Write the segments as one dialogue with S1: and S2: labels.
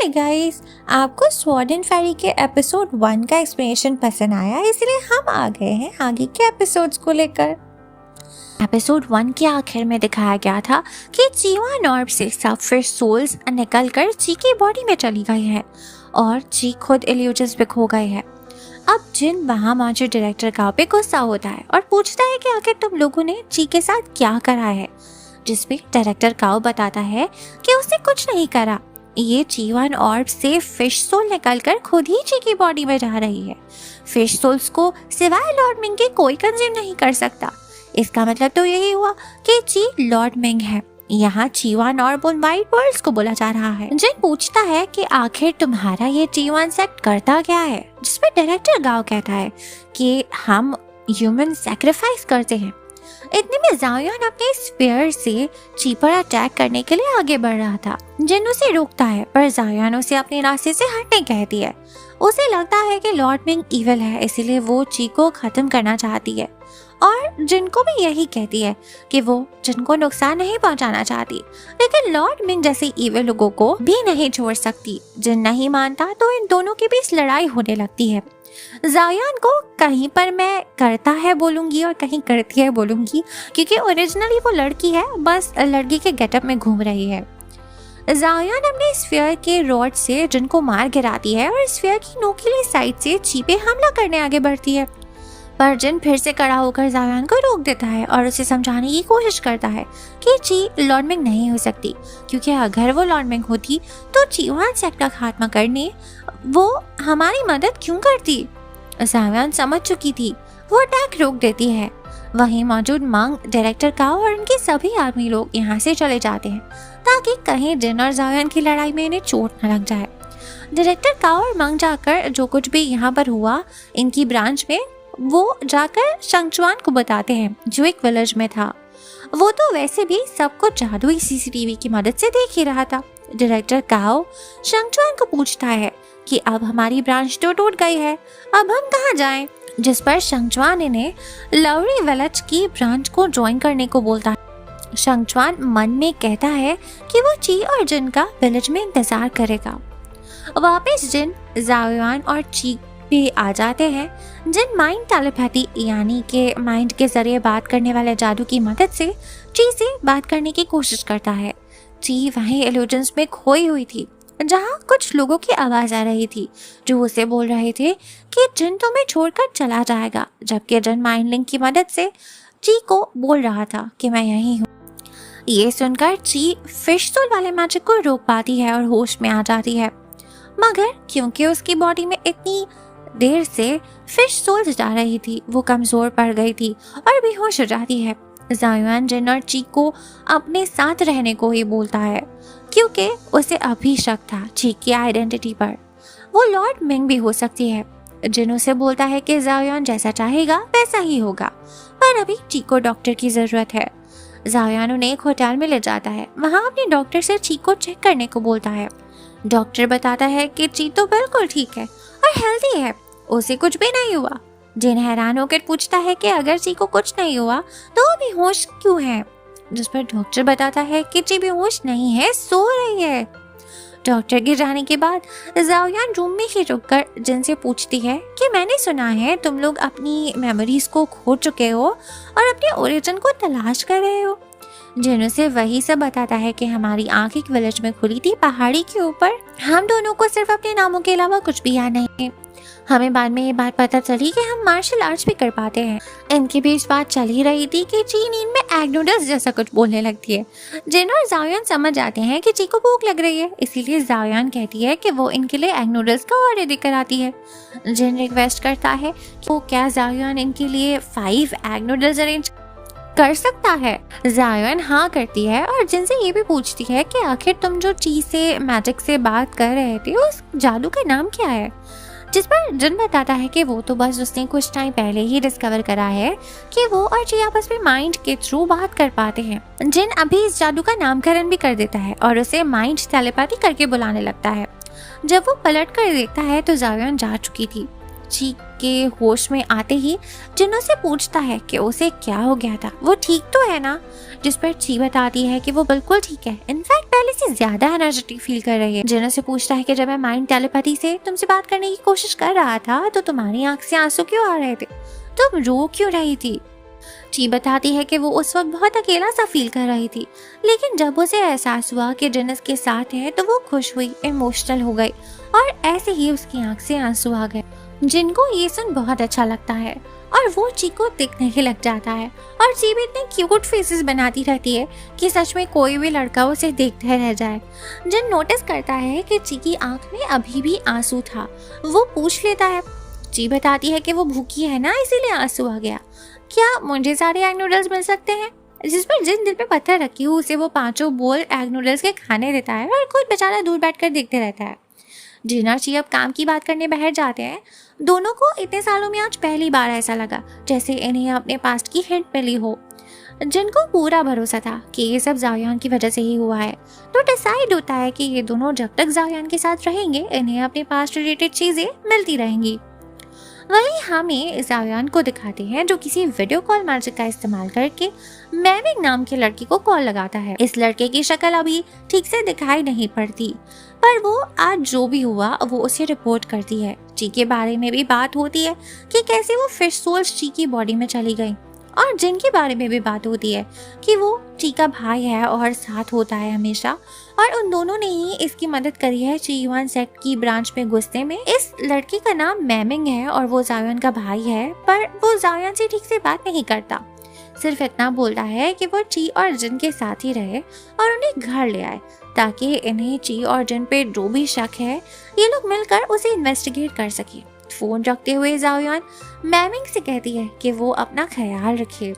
S1: चलिए गाइस, आपको sword and फेरी के एपिसोड 1 का एक्सप्लेनेशन पसंद आया, इसलिए हम आ गए हैं आगे के एपिसोड्स को लेकर। एपिसोड 1 के आखिर में दिखाया गया था कि चीवान ऑर्ब से सब फिश सोल्स निकलकर ची की बॉडी में चली गई है और ची खुद इल्यूजन्स में खो गए है। अब जिन वहाँ मौजूद डायरेक्टर गाओ पे गुस्सा होता है और पूछता है कि आखिर तुम लोगों ने ची के साथ क्या करा है, जिसपे डायरेक्टर गाओ बताता है कि उसने कुछ नहीं करा, ये चीवान ऑर्ब से फिश सोल निकलकर खुद ही ची की बॉडी में जा रही है। फिश सोल्स को सिवाय लॉर्ड मिंग के कोई कंज्यूम नहीं कर सकता। इसका मतलब तो यही हुआ कि ची लॉर्ड मिंग है। यहाँ चीवान ऑर्ब उन वाइट वर्ल्ड्स को बोला जा रहा है। जिन पूछता है कि आखिर तुम्हारा ये चीवान सेक्ट करता क्या है, जिसपे डायरेक्टर गाओ कहता है कि हम ह्यूमन सैक्रिफाइस करते हैं। इतने में ज़ायोन अपने स्फीयर से ची पर अटैक करने के लिए आगे बढ़ रहा था। जिन उसे रोकता है, पर ज़ायोन उसे अपने रास्ते से हटने कहती है। उसे लगता है कि लॉर्ड मिंग इविल है, इसीलिए वो ची को खत्म करना चाहती है और जिनको भी यही कहती है कि वो जिनको नुकसान नहीं पहुंचाना चाहती, लेकिन लॉर्ड मिंग जैसे इविल लोगों को भी नहीं छोड़ सकती। जिन नहीं मानता तो इन दोनों के बीच लड़ाई होने लगती है। ज़ायोन को कहीं पर मैं करता है बोलूंगी और कहीं करती है बोलूंगी, क्योंकि ओरिजिनली वो लड़की है, बस लड़की के गेटअप में घूम रही है। ज़ायोन अपने स्फीयर के रॉड से जिनको मार गिराती है और स्फीयर की नोकीली साइड से ची पे हमला करने आगे बढ़ती है, पर जिन फिर से खड़ा होकर ज़ायोन को रोक देता है और उसे समझाने की कोशिश करता है कि ची लॉर्ड मिंग नहीं हो सकती, क्योंकि अगर वो लॉर्ड मिंग होती तो चीवान सेक्ट का खात्मा करने वो हमारी मदद क्यों करती। ज़ायोन समझ चुकी थी, वो अटैक रोक देती है। वहीं मौजूद मंग, डायरेक्टर गाओ और उनके सभी आर्मी लोग यहाँ से चले जाते हैं ताकि कहीं जिन और ज़ायोन की लड़ाई में इन्हें चोट न लग जाए। डायरेक्टर गाओ और मंग जाकर जो कुछ भी यहाँ पर हुआ इनकी ब्रांच में, वो जाकर शंगचुआन को बताते हैं जो एक विलेज में था। वो तो वैसे भी सब कुछ जादुई सीसीटीवी की मदद से देख ही रहा था। डायरेक्टर गाओ शंगचुआन को पूछता है कि अब हमारी ब्रांच तो टूट गई है, अब हम कहाँ जाएं? जिस पर शंगचुआन इन्हें लवरी विलेज की ब्रांच को ज्वाइन करने को बोलता है। शंगचुआन मन में कहता है कि वो ची और जिन का विलेज में इंतजार करेगा। वापस जिन, ज़ायोन और ची भी आ जाते हैं। जिन माइंड टेलीपैथी यानी के माइंड के जरिए बात करने वाले जादू की मदद से ची से बात करने की कोशिश करता है। ची वहीं इल्यूजन्स में खोई हुई थी, जहां कुछ लोगों की आवाज आ रही थी जो उसे बोल रहे थे कि जिन तुम्हें छोड़कर चला जाएगा, जबकि जिन माइंड लिंक की मदद से ची को बोल रहा था कि मैं यहीं हूँ। ये सुनकर ची फिश सोल वाले मैजिक को रोक पाती है और होश में आ जाती है, मगर क्योंकि उसकी बॉडी में इतनी देर से फिश सोल्स जा रही थी, वो कमजोर पड़ गई थी और बेहोश हो जाती है। ज़ायोन जिन और ची को अपने साथ रहने को ही बोलता है, क्योंकि उसे अभी शक था ची की आइडेंटिटी पर। वो लॉर्ड मिंग भी हो सकती है। जिन उसे बोलता है कि ज़ायोन जैसा चाहेगा वैसा ही होगा, पर अभी ची को डॉक्टर की जरूरत है। ज़ायोन उन्हें एक होटल में ले जाता है, वहाँ अपने डॉक्टर से ची को चेक करने को बोलता है। डॉक्टर बताता है कि ची तो बिल्कुल ठीक है और हेल्दी है, उसे कुछ भी नहीं हुआ। जिन हैरान होकर पूछता है कि अगर ची को कुछ नहीं हुआ तो वो बेहोश क्यों है, जिस पर डॉक्टर बताता है कि ची बेहोश नहीं है, सो रही है। डॉक्टर के जाने के बाद ज़ायोन रूम में ही रुककर जिन से पूछती है कि मैंने सुना है तुम लोग अपनी मेमोरीज को खो चुके हो और अपने ओरिजिन को तलाश कर रहे हो। जिन उसे वही सब बताता है कि हमारी आंख एक विलेज में खुली थी पहाड़ी के ऊपर। हम दोनों को सिर्फ अपने नामों के अलावा कुछ भी याद नहीं। हमें बाद में ये बात पता चली कि हम मार्शल आर्ट्स भी कर पाते हैं। इनके बीच बात चल ही रही थी कि ची नींद में एग नूडल्स जैसा कुछ बोलने लगती है। जिन और ज़ायोन समझ जाते हैं कि ची को भूख लग रही है, इसीलिए ज़ायोन कहती है कि वो इनके लिए एग नूडल्स का ऑर्डर देकर आती है। जिन रिक्वेस्ट करता है कि वो क्या ज़ायोन इनके लिए 5 एग नूडल्स अरेंज कर सकता है। ज़ायोन हाँ करती है और जिनसे ये भी पूछती है कि आखिर तुम जो ची से मैजिक से बात कर रहे थे उस जादू का नाम क्या है, जिस पर जिन बताता है कि वो तो बस उसने कुछ टाइम पहले ही डिस्कवर करा है कि वो और ची आपस में माइंड के थ्रू बात कर पाते हैं। जिन अभी इस जादू का नामकरण भी कर देता है और उसे माइंड टेलीपैथी करके बुलाने लगता है। जब वो पलट कर देखता है तो ज़ायोन जा चुकी थी। ची के होश में आते ही जिन उसे पूछता है कि उसे क्या हो गया था, वो ठीक तो है ना। जिस पर ची बताती है कि वो बिल्कुल ठीक है, इनफैक्ट पहले से ज्यादा एनर्जेटिक फील कर रही है। जिन उसे पूछता है कि जब मैं माइंड टेलीपैथी से तुमसे बात करने की कोशिश कर रहा था तो तुम्हारी आंख से आंसू क्यों आ रहे थे, तुम रो क्यों रही थी। ची बताती है कि वो उस वक्त बहुत अकेला सा फील कर रही थी, लेकिन जब उसे एहसास हुआ कि जिन उसके साथ है तो वो खुश हुई, इमोशनल हो गई और ऐसे ही उसकी आंख से आंसू आ गए। जिनको ये सुन बहुत अच्छा लगता है और वो ची को दिखने ही लग जाता है और ची भी इतने क्यूट फेसेस बनाती रहती है कि सच में कोई भी लड़का उसे देखते रह जाए। जिन नोटिस करता है कि ची की आंख में अभी भी आंसू था, वो पूछ लेता है। ची बताती है कि वो भूखी है ना, इसीलिए आंसू आ गया, क्या मुझे सारे एग नूडल्स मिल सकते हैं। जिस पर जिन दिल पे पत्थर रखी हुई उसे वो 5 बोल एग नूडल्स के खाने देता है और खुद बेचारा दूर बैठकर देखते रहता है। जिन और ची अब काम की बात करने बैठ जाते हैं। दोनों को इतने सालों में आज पहली बार ऐसा लगा जैसे इन्हें अपने पास्ट की हिंट मिली हो। जिनको पूरा भरोसा था कि ये सब जाओयान की वजह से ही हुआ है, तो डिसाइड होता है कि ये दोनों जब तक जाओयान के साथ रहेंगे इन्हें अपने पास्ट रिलेटेड चीजें मिलती रहेंगी। वहीं हमें जाओयान को दिखाते हैं जो किसी वीडियो कॉल मैजिक का इस्तेमाल करके मैविंग नाम के लड़की को कॉल लगाता है। इस लड़के की शक्ल अभी ठीक से दिखाई नहीं पड़ती, पर वो आज जो भी हुआ वो उसे रिपोर्ट करती है। ची के बारे में भी बात होती है कि कैसे वो फिश सोल्स ची की बॉडी में चली गई, और जिन के बारे में भी बात होती है कि वो ची का भाई है और साथ होता है हमेशा, और उन दोनों ने ही इसकी मदद करी है ची युआन सेक्ट की ब्रांच में घुसने में। इस लड़की का नाम मैमिंग है और वो जाओयान का भाई है, पर वो जाओयान से ठीक से बात नहीं करता, सिर्फ इतना बोलता है कि वो ची और जिन के साथ ही रहे और उन्हें घर ले आए ताकि इन्हें ची और जिन पे जो भी शक है ये लोग मिलकर उसे इन्वेस्टिगेट कर सके। फोन रखते हुए जाओयान मैमिंग से कहती है कि वो अपना ख्याल रखे।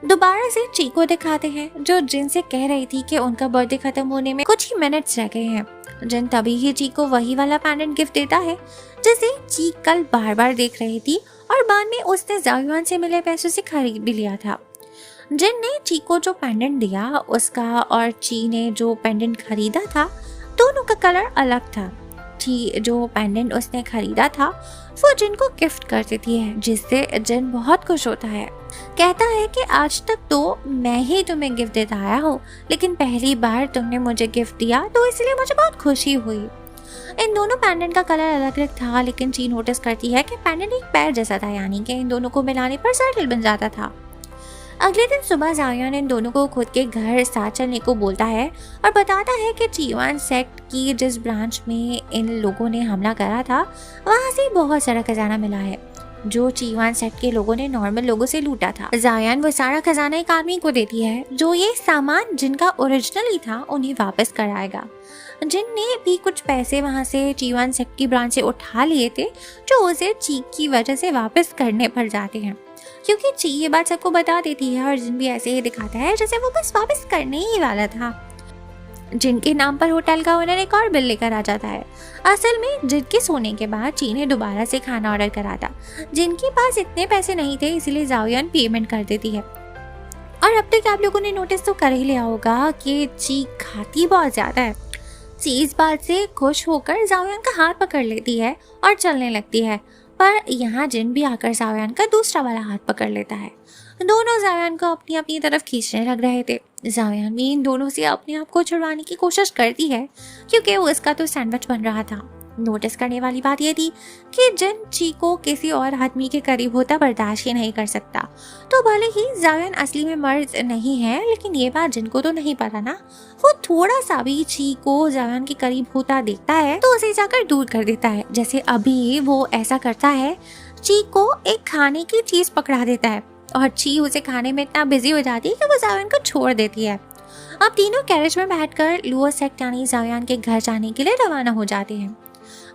S1: दोबारा से ची को दिखाते हैं जो जिन से कह रही थी कि उनका बर्थडे खत्म होने में कुछ ही मिनट्स रह गए हैं। जिन तभी ही ची को वही वाला पेंडेंट गिफ्ट देता है जिसे ची कल बार बार देख रही थी और बाद में उसने जाओयान से मिले पैसों से खरीद भी लिया था। जिन ने ची को जो पेंडेंट दिया उसका और ची ने जो पेंडेंट खरीदा था दोनों का कलर अलग था। ची जो पेंडेंट उसने खरीदा था वो जिन को गिफ्ट कर देती है, जिससे जिन बहुत खुश होता है। कहता है कि आज तक तो मैं ही तुम्हें गिफ्ट देता आया हूँ, लेकिन पहली बार तुमने मुझे गिफ्ट दिया तो इसलिए मुझे बहुत खुशी हुई। इन दोनों पेंडेंट का कलर अलग अलग था, लेकिन ची नोटिस करती है कि पेंडेंट एक पैर जैसा था, यानी कि इन दोनों को मिलाने पर सर्कल बन जाता था। अगले दिन सुबह जाओयान इन दोनों को खुद के घर साथ चलने को बोलता है और बताता है कि ची युआन सेक्ट की जिस ब्रांच में इन लोगों ने हमला करा था वहाँ से बहुत सारा खजाना मिला है जो ची युआन सेक्ट के लोगों ने नॉर्मल लोगों से लूटा था। जाओयान वो सारा खजाना एक आदमी को देती है जो ये सामान जिनका ओरिजिनल ही था उन्हें वापस कराएगा। जिन ने भी कुछ पैसे वहाँ से ची युआन सेक्ट की ब्रांच से उठा लिए थे जो उसे ची की वजह से वापस करने पड़ जाते हैं, क्योंकि ची ये बात सबको बता देती है और जिन भी ऐसे ही दिखाता है जैसे वो बस वापस करने ही वाला था। जिनके नाम पर होटल का ओनर एक और बिल लेकर आ जाता है। असल में जिनके सोने के बाद ची ने दोबारा से खाना ऑर्डर करा था। जिनके पास इतने पैसे नहीं थे इसलिए जाओयान पेमेंट कर देती है। और अब तक आप लोगों ने नोटिस तो कर ही लिया होगा कि ची खाती बहुत ज्यादा है। ची इस बात से खुश होकर जाओयान का हाथ पकड़ लेती है और चलने लगती है, पर यहाँ जिन भी आकर जाओयान का दूसरा वाला हाथ पकड़ लेता है। दोनों जाओयान को अपनी अपनी तरफ खींचने लग रहे थे। जाओयान भी इन दोनों से अपने आप को छुड़वाने की कोशिश करती है क्योंकि वो इसका तो सैंडविच बन रहा था। नोटिस करने वाली बात यह थी कि जिन ची को किसी और आदमी के करीब होता बर्दाश्त ही नहीं कर सकता। तो भले ही जाओयान असली में मर्द नहीं है, लेकिन ये बात जिनको तो नहीं पता ना, वो थोड़ा सा भी ची को जाओयान के करीब होता देखता है तो उसे जाकर दूर कर देता है। जैसे अभी वो ऐसा करता है, ची को एक खाने की चीज पकड़ा देता है और ची उसे खाने में इतना बिजी हो जाती है कि वो जाओयान को छोड़ देती है। अब तीनों कैरेज में बैठकर लोअर सेक्ट यानी जाओयान के घर जाने के लिए रवाना हो जाते हैं।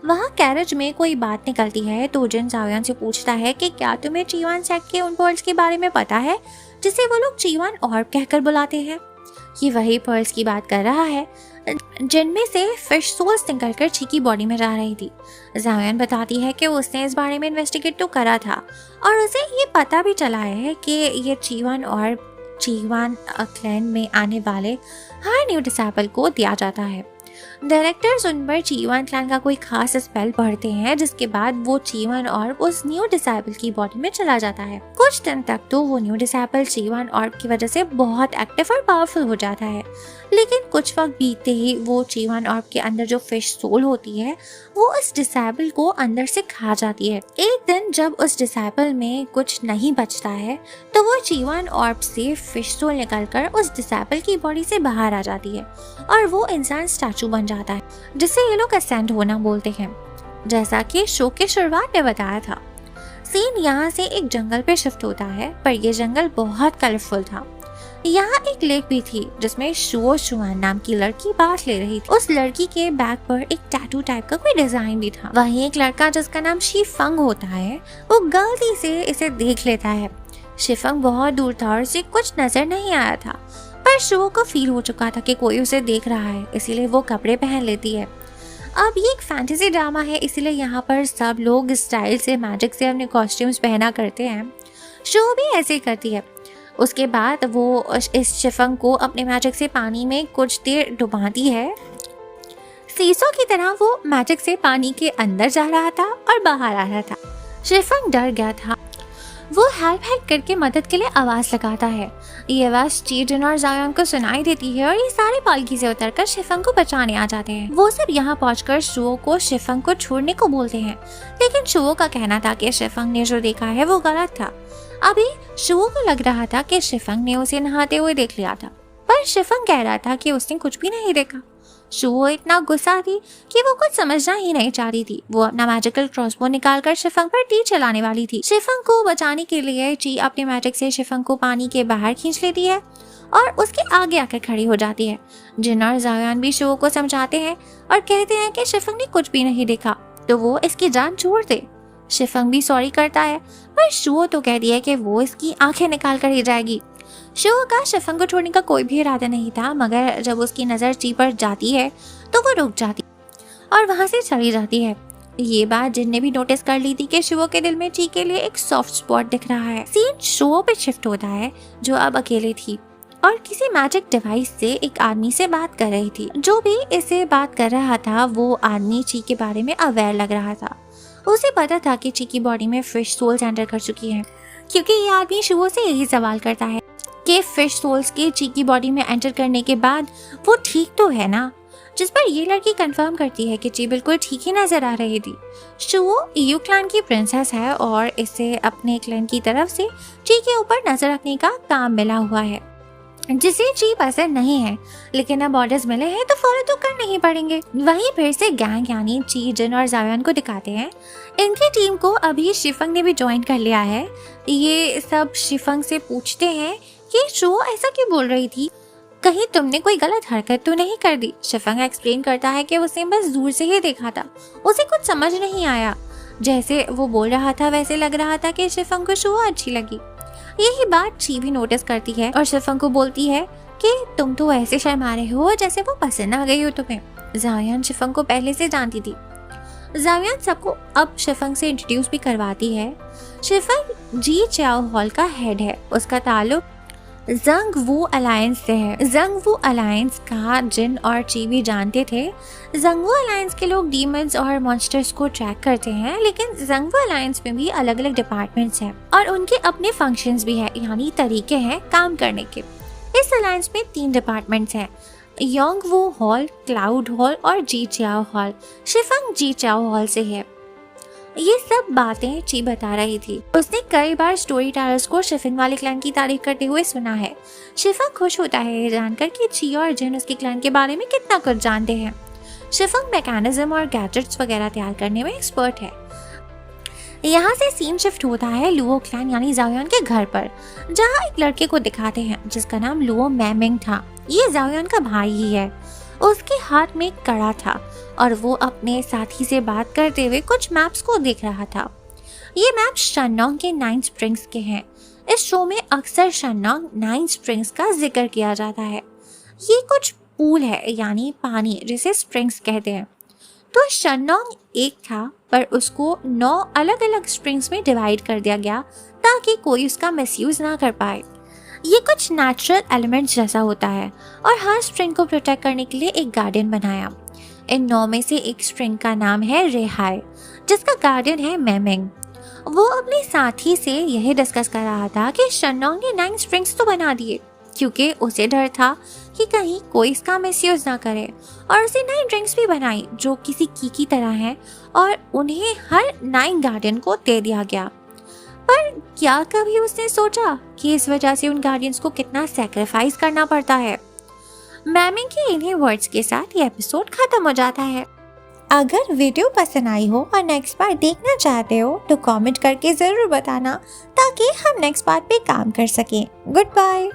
S1: वहाँ कैरेज में कोई बात निकलती है तो जिन जाओयान से पूछता है कि क्या तुम्हें ची युआन सेक्ट के उन पर्ल्स के बारे में पता है जिसे वो लोग ची युआन ऑर्ब कहकर बुलाते हैं। ये वही पर्ल्स की बात कर रहा है जिनमें से फिश सोल्स निकलकर ची की बॉडी में जा रही थी। जाओयान बताती है कि उसने इस बारे में इन्वेस्टिगेट तो करा था और उसे ये पता भी चला है कि ये ची युआन ऑर्ब ची युआन क्लैन में आने वाले हर न्यू डिसेबल को दिया जाता है। डायरेक्टर्स उन पर चीवन क्लैन का कोई खास स्पेल पढ़ते हैं, जिसके बाद वो चीवन ऑर्ब उस न्यू डिसाइपल की बॉडी में चला जाता है। कुछ दिन तक तो वो न्यू डिसाइपल चीवन ऑर्ब की वजह से बहुत एक्टिव और पावरफुल हो जाता है, लेकिन कुछ वक्त बीतते ही वो चीवन ऑर्ब के अंदर जो फिश सोल होती है वो उस डिसाइपल को अंदर से खा जाती है। एक दिन जब उस डिसाइपल में कुछ नहीं बचता है तो वो चीवन ऑर्ब से फिश सोल निकलकर उस डिसाइपल की बॉडी से बाहर आ जाती है और वो इंसान स्टैचू बन जाता है, जिसे ये लोग असेंड होना बोलते हैं। जैसा कि शो के शुरुआत में बताया था, सीन यहाँ से एक जंगल पे शिफ्ट होता है, पर ये जंगल बहुत कलरफुल था। यहाँ एक लेक भी थी जिसमें शुओ शुआन नाम की लड़की बात ले रही थी। उस लड़की के बैक पर एक टैटू टाइप का कोई डिजाइन भी था। वहीं एक लड़का जिसका नाम शीफंग होता है वो गलती से इसे देख लेता है। शीफंग बहुत दूर था और उसे कुछ नजर नहीं आया था, पर शुओ को फील हो चुका था कि कोई उसे देख रहा है, इसीलिए वो कपड़े पहन लेती है। अब ये एक फैंटेसी ड्रामा है, इसीलिए यहाँ पर सब लोग स्टाइल से मैजिक से अपने कॉस्ट्यूम्स पहना करते हैं। शो भी ऐसे ही करती है। उसके बाद वो इस शिफंग को अपने मैजिक से पानी में कुछ देर डुबाती है। सीसो की तरह वो मैजिक से पानी के अंदर जा रहा था और बाहर आ रहा था। शिफंग डर गया था। वो हेल्प हेल्प करके मदद के लिए आवाज लगाता है। ये आवाज चीजन और जायोन को सुनाई देती है और ये सारे पालकी से उतरकर शिफंग को बचाने आ जाते हैं। वो सब यहाँ पहुंचकर शुओ को शिफंग को छोड़ने को बोलते हैं, लेकिन शुओ का कहना था कि शिफंग ने जो देखा है वो गलत था। अभी शुओ को लग रहा था कि शिफंग ने उसे नहाते हुए देख लिया था, पर शिफंग कह रहा था कि उसने कुछ भी नहीं देखा। शुओ इतना गुस्सा थी कि वो कुछ समझना ही नहीं चाह रही थी। वो अपना मैजिकल क्रॉसबो निकालकर शिफंग पर तीर चलाने वाली थी। शिफंग को बचाने के लिए ची अपने मैजिक से शिफंग को पानी के बाहर खींच लेती है और उसके आगे आकर खड़ी हो जाती है। जिन और जायान भी शुओ को समझाते हैं और कहते हैं कि शिफंग ने कुछ भी नहीं देखा तो वो इसकी जान छोड़ दे। शिफंग भी सॉरी करता है, पर शुओ तो कहती है कि वो इसकी आंखें निकाल कर ही जाएगी। शुओ का शिफंग को छोड़ने का कोई भी इरादा नहीं था, मगर जब उसकी नजर ची पर जाती है तो वो रुक जाती और वहां से चली जाती है। ये बात जिन ने भी नोटिस कर ली थी कि शुओ के दिल में ची के लिए एक सॉफ्ट स्पॉट दिख रहा है। सीन शुओ पे शिफ्ट होता है जो अब अकेले थी और किसी मैजिक डिवाइस से एक आदमी से बात कर रही थी। जो भी इसे बात कर रहा था वो आदमी ची के बारे में अवेयर लग रहा था। उसे पता था कि ची की बॉडी में फिश सोल्स एंटर कर चुकी हैं, क्योंकि ये आदमी शुओ से यही सवाल करता है कि फिश सोल्स के ची की बॉडी में एंटर करने के बाद वो ठीक तो है ना, जिस पर ये लड़की कंफर्म करती है कि ची बिल्कुल ठीक ही नजर आ रही थी। शुओ यू क्लैन की प्रिंसेस है और इसे अपने क्लैन की तरफ से ची के ऊपर नजर रखने का काम मिला हुआ है, जिसे ची पसंद नहीं है, लेकिन अब ऑर्डर्स मिले हैं तो फॉलो तो करने ही पड़ेंगे। वहीं फिर से गैंग यानी ची, जिन और जायोन को दिखाते हैं। इनकी टीम को अभी शिफंग ने भी ज्वाइन कर लिया है। ये सब शिफंग से पूछते हैं कि शुओ ऐसा क्यों बोल रही थी, कहीं तुमने कोई गलत हरकत तो नहीं कर दी। शिफंग एक्सप्लेन करता है कि उसने बस दूर से ही देखा था, उसे कुछ समझ नहीं आया। जैसे वो बोल रहा था वैसे लग रहा था कि शिफंग को शुओ अच्छी लगी। यही बात ची भी नोटिस करती है और शिफंग को बोलती है कि तुम तो ऐसे शर्मा रहे हो जैसे वो पसंद आ गई हो तुम्हें। जायान शिफंग को पहले से जानती थी। जायान सबको अब शिफंग से इंट्रोड्यूस भी करवाती है। शिफंग जी चाओ हॉल का हेड है। उसका ताल्लुक जंग वू अलायंस से है। जंग वू अलायंस का जिन और ची भी जानते थे। जंग वू अलायंस के लोग डीमंस और मॉन्स्टर्स को ट्रैक करते हैं, लेकिन जंग वू अलायंस में भी अलग अलग डिपार्टमेंट्स हैं और उनके अपने फंक्शंस भी हैं, यानी तरीके हैं काम करने के। इस अलायंस में 3 डिपार्टमेंट्स हैं, योंग वू हॉल, क्लाउड हॉल और जी चाओ हॉल। शिफंग जी चाओ हॉल से है। ये सब बातें ची बता रही थी। उसने कई बार स्टोरी टेलर्स को शिफंग वाले क्लैन की तारीफ करते हुए सुना है। शिफंग खुश होता है ये जानकर कि ची और जिन उसके क्लैन के बारे में कितना कुछ जानते हैं। शिफंग मैकेनिज्म और गैजेट्स वगैरह तैयार करने में एक्सपर्ट है। यहाँ से सीन शिफ्ट होता है लुओ क्लैन यानी जायोन के घर पर, जहाँ एक लड़के को दिखाते हैं जिसका नाम लुओ मैमिंग था। ये जायोन का भाई ही है। उसके हाथ में एक कड़ा था और वो अपने साथी से बात करते हुए कुछ मैप्स को देख रहा था। ये मैप शन्नोंग के 9 स्प्रिंग्स के हैं। इस शो में अक्सर शन्नोंग 9 स्प्रिंग्स का जिक्र किया जाता है। ये कुछ पूल है यानी पानी जिसे स्प्रिंग्स कहते हैं। तो शन्नोंग एक था, पर उसको 9 अलग अलग स्प्रिंग्स में डिवाइड कर दिया गया ताकि कोई उसका मिसयूज ना कर पाए। ये कुछ नेचुरल एलिमेंट्स जैसा होता है और हर स्प्रिंग को प्रोटेक्ट करने के लिए एक गार्डन बनाया। इन 9 में से एक स्ट्रिंग का नाम है रेहाई, जिसका गार्डियन है मेमिंग। वो अपने साथी से यही डिस्कस कर रहा था कि शनोंग ने 9 स्ट्रिंग्स तो बना दिए, क्योंकि उसे डर था कि कहीं कोई इसका मिसयूज ना करे, और उसे 9 ड्रिंक्स भी बनाई जो किसी की तरह हैं, और उन्हें हर 9 गार्डियन को दे दिया गया। पर क्या कभी उसने सोचा कि इस वजह से उन गार्डियंस को कितना सैक्रिफाइस करना पड़ता है? मैमिंग के इन्हीं वर्ड्स के साथ ये एपिसोड खत्म हो जाता है। अगर वीडियो पसंद आई हो और नेक्स्ट बार देखना चाहते हो तो कमेंट करके ज़रूर बताना, ताकि हम नेक्स्ट पार्ट पे काम कर सकें। Good bye.